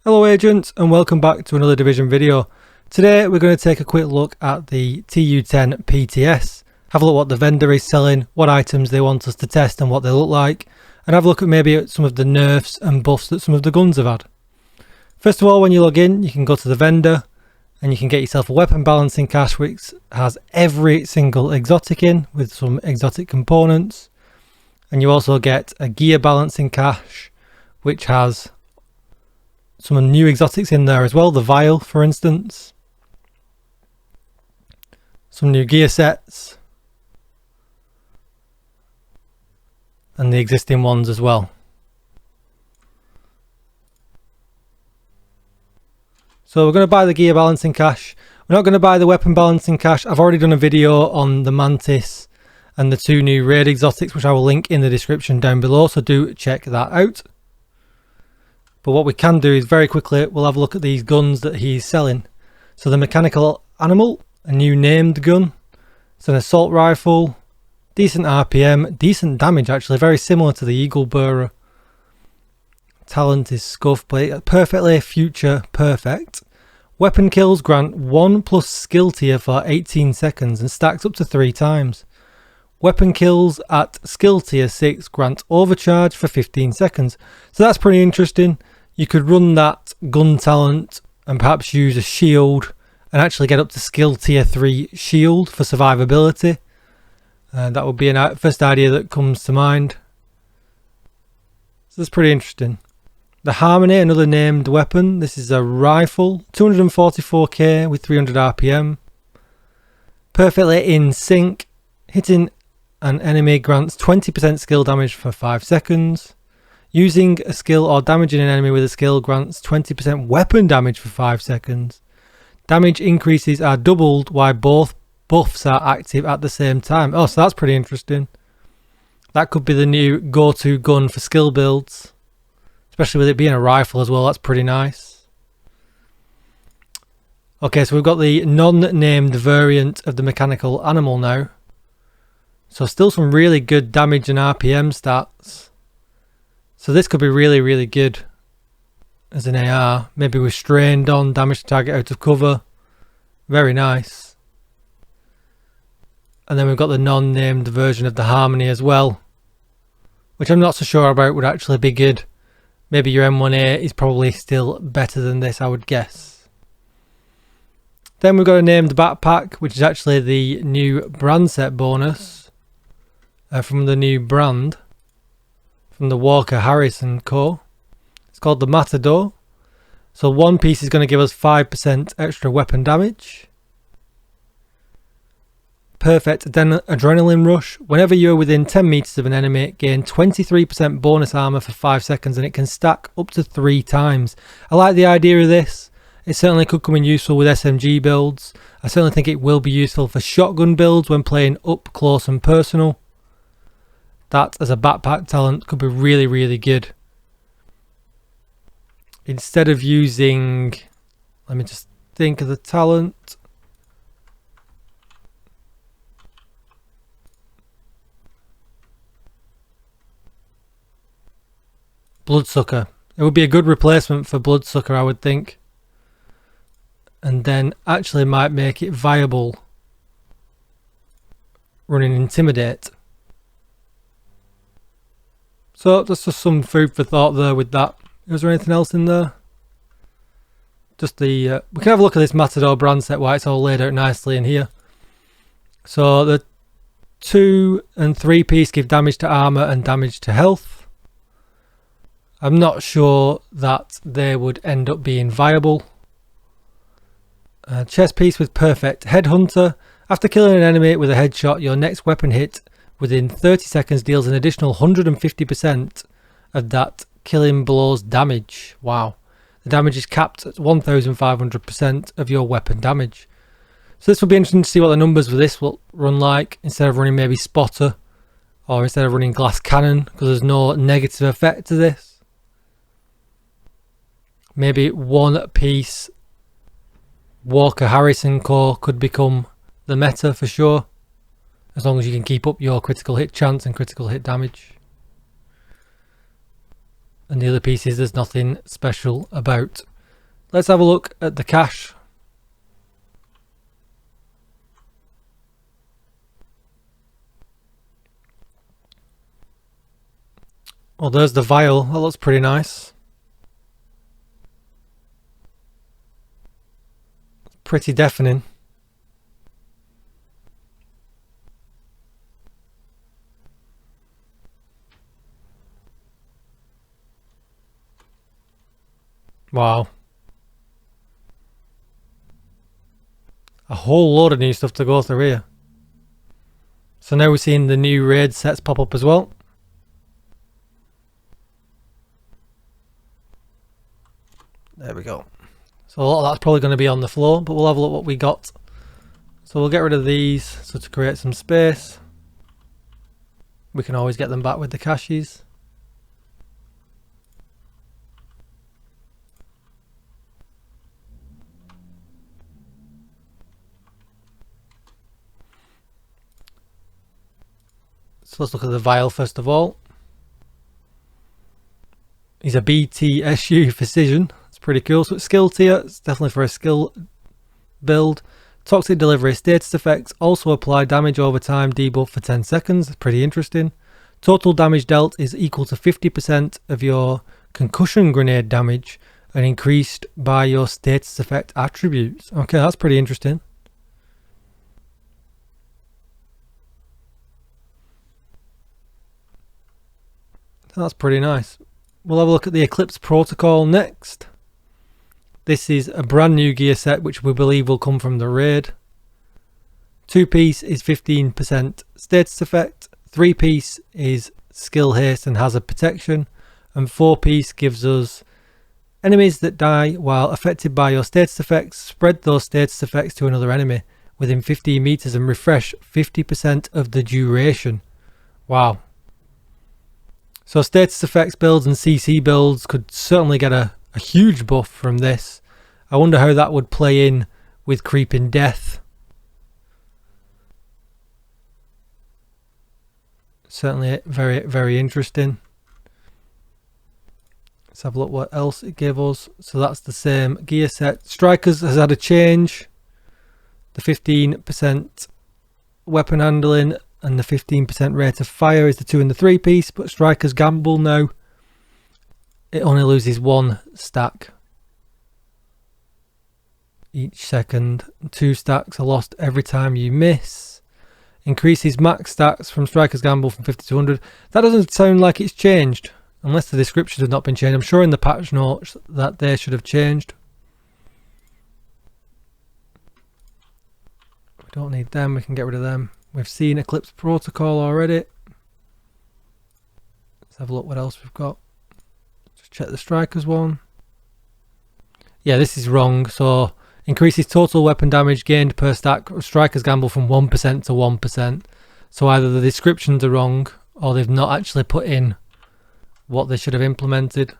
Hello agents and welcome back to another Division video. Today we're going to take a quick look at the TU10 PTS, have a look at what the vendor is selling, what items they want us to test and what they look like, and have a look at maybe some of the nerfs and buffs that some of the guns have had. First of all, when you log in, you can go to the vendor and you can get yourself a weapon balancing cache which has every single exotic in with some exotic components, and you also get a gear balancing cache which has some new exotics in there as well, the vial for instance, some new gear sets and the existing ones as well. So we're going to buy the gear balancing cache. We're not going to buy the weapon balancing cache. I've already done a video on the Mantis and the two new raid exotics which I will link in the description down below, so do check that out. But what we can do is very quickly we'll have a look at these guns that he's selling. So the mechanical animal, a new named gun. It's an assault rifle, decent RPM, decent damage actually, very similar to the Eagle Bearer. Talent is scuff, but perfectly future perfect. Weapon kills grant 1 plus skill tier for 18 seconds and stacks up to 3 times. Weapon kills at skill tier 6 grant overcharge for 15 seconds. So that's pretty interesting. You could run that gun talent and perhaps use a shield and actually get up to skill tier 3 shield for survivability. That would be a first idea that comes to mind. So that's pretty interesting. The Harmony, another named weapon. This is a rifle, 244k with 300 RPM. Perfectly in sync. Hitting an enemy grants 20% skill damage for 5 seconds. Using a skill or damaging an enemy with a skill grants 20% weapon damage for 5 seconds. Damage increases are doubled while both buffs are active at the same time. Oh, so that's pretty interesting. That could be the new go-to gun for skill builds. Especially with it being a rifle as well, that's pretty nice. Okay, so we've got the non-named variant of the mechanical animal now. So still some really good damage and RPM stats. So this could be really, really good as an AR. Maybe with strained on, damage to target out of cover. Very nice. And then we've got the non-named version of the Harmony as well, which I'm not so sure about would actually be good. Maybe your M1A is probably still better than this, I would guess. Then we've got a named backpack, which is actually the new brand set bonus from the new brand. From the Walker Harris & Co. It's called the Matador. So one piece is going to give us 5% extra weapon damage. Perfect adrenaline rush. Whenever you're within 10 meters of an enemy, gain 23% bonus armor for 5 seconds and it can stack up to 3 times. I like the idea of this. It certainly could come in useful with SMG builds. I certainly think it will be useful for shotgun builds when playing up close and personal. That as a backpack talent could be really, really good. Instead of using, let me just think of the talent. Bloodsucker. It would be a good replacement for Bloodsucker, I would think. And then actually might make it viable running Intimidate. So that's just some food for thought there with that. Is there anything else in there? Just the we can have a look at this Matador brand set, why it's all laid out nicely in here. So the 2 and 3 piece give damage to armor and damage to health. I'm not sure that they would end up being viable. Chest piece with perfect headhunter. After killing an enemy with a headshot, your next weapon hit within 30 seconds deals an additional 150% of that killing blow's damage. Wow. The damage is capped at 1500% of your weapon damage. So this will be interesting to see what the numbers for this will run like, instead of running maybe Spotter or instead of running Glass Cannon, because there's no negative effect to this. Maybe one piece Walker Harris & Co could become the meta for sure. As long as you can keep up your critical hit chance and critical hit damage. And the other pieces there's nothing special about. Let's have a look at the cache. Well, there's the vial. That looks pretty nice. Pretty deafening. Wow. A whole load of new stuff to go through here. So now we're seeing the new raid sets pop up as well. There we go. So a lot of that's probably going to be on the floor, but we'll have a look what we got. So we'll get rid of these, so to create some space. We can always get them back with the caches. So let's look at the vial first of all. He's a BTSU Precision. It's pretty cool. So it's skill tier. It's definitely for a skill build. Toxic delivery status effects. Also apply damage over time debuff for 10 seconds. It's pretty interesting. Total damage dealt is equal to 50% of your concussion grenade damage and increased by your status effect attributes. Okay, that's pretty interesting. That's pretty nice. We'll have a look at the Eclipse Protocol next. This is a brand new gear set which we believe will come from the raid. 2-piece is 15% status effect, 3-piece is skill haste and hazard protection, and 4-piece gives us enemies that die while affected by your status effects, spread those status effects to another enemy within 15 meters and refresh 50% of the duration. Wow. So status effects builds and CC builds could certainly get a huge buff from this. I wonder how that would play in with creeping death. Certainly very, very interesting. Let's have a look what else it gave us. So that's the same gear set. Strikers has had a change. The 15% weapon handling and the 15% rate of fire is the 2 and the 3-piece, but Striker's Gamble now, it only loses 1 stack each second. 2 stacks are lost every time you miss. Increases max stacks from Striker's Gamble from 50 to 100. That doesn't sound like it's changed, unless the description has not been changed. I'm sure in the patch notes that they should have changed. We don't need them, we can get rid of them. We've seen Eclipse Protocol already. Let's have a look what else we've got. Just check the Strikers one. Yeah, this is wrong. So increases total weapon damage gained per stack of Striker's Gamble from 1% to 1%. So either the descriptions are wrong or they've not actually put in what they should have implemented.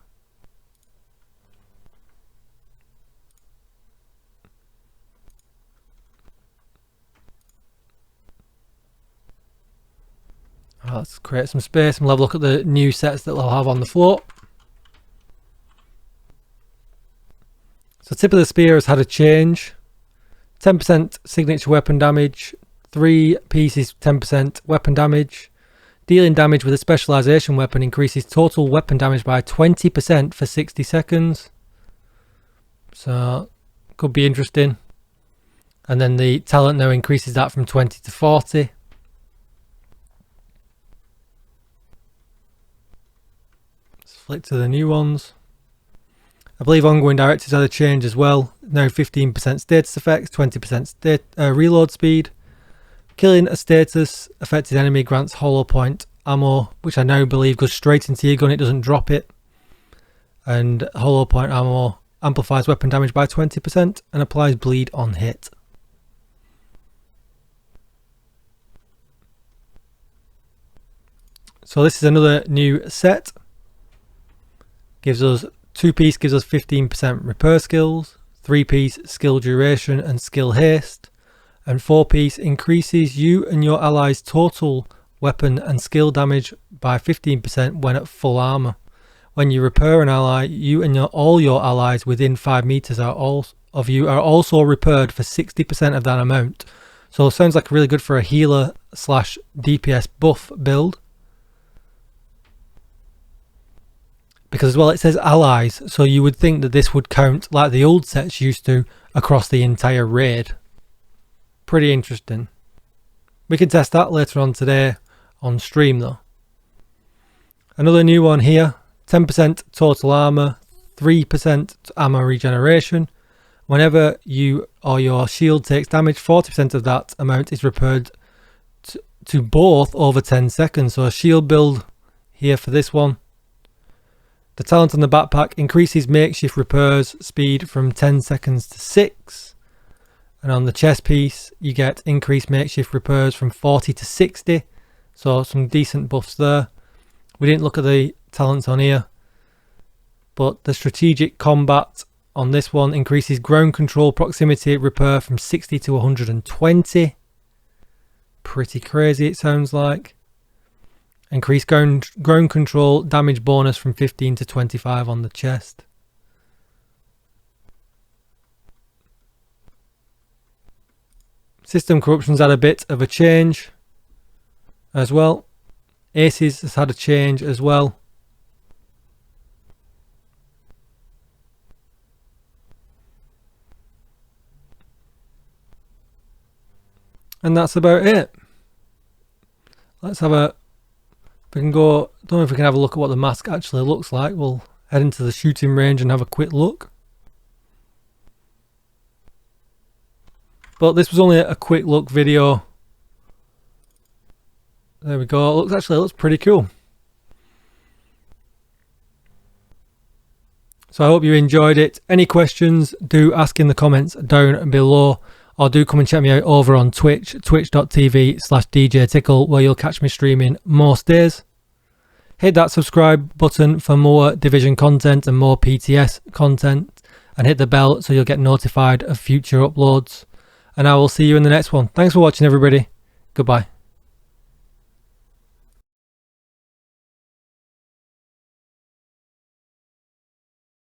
Let's create some space and we'll have a look at the new sets that they'll have on the floor. So tip of the spear has had a change. 10% signature weapon damage, 3 pieces 10% weapon damage. Dealing damage with a specialization weapon increases total weapon damage by 20% for 60 seconds. So could be interesting. And then the talent now increases that from 20 to 40. Flick to the new ones. I believe ongoing directives had a change as well. Now 15% status effects, 20% reload speed. Killing a status affected enemy grants hollow point ammo, which I now believe goes straight into your gun, it doesn't drop it. And hollow point ammo amplifies weapon damage by 20% and applies bleed on hit. So this is another new set. Gives us 2-piece gives us 15% repair skills, 3-piece skill duration and skill haste, and 4-piece increases you and your allies' total weapon and skill damage by 15% when at full armor. When you repair an ally, you and all your allies within 5 meters are also repaired for 60% of that amount. So it sounds like really good for a healer / DPS buff build. Because as well it says allies, so you would think that this would count like the old sets used to across the entire raid. Pretty interesting. We can test that later on today on stream though. Another new one here, 10% total armor, 3% ammo regeneration. Whenever you or your shield takes damage, 40% of that amount is repaired to both over 10 seconds. So a shield build here for this one. The talent on the backpack increases makeshift repairs speed from 10 seconds to 6. And on the chest piece, you get increased makeshift repairs from 40 to 60. So some decent buffs there. We didn't look at the talents on here. But the strategic combat on this one increases ground control proximity repair from 60 to 120. Pretty crazy it sounds like. Increase ground control damage bonus from 15 to 25 on the chest. System corruption's had a bit of a change as well. Aces has had a change as well. And that's about it. Let's have a... We can go, don't know if we can have a look at what the mask actually looks like. We'll head into the shooting range and have a quick look. But this was only a quick look video. There we go. It looks pretty cool. So I hope you enjoyed it. Any questions, do ask in the comments down below. Or do come and check me out over on Twitch, twitch.tv/DJTICKLE, where you'll catch me streaming most days. Hit that subscribe button for more Division content and more PTS content. And hit the bell so you'll get notified of future uploads. And I will see you in the next one. Thanks for watching, everybody. Goodbye.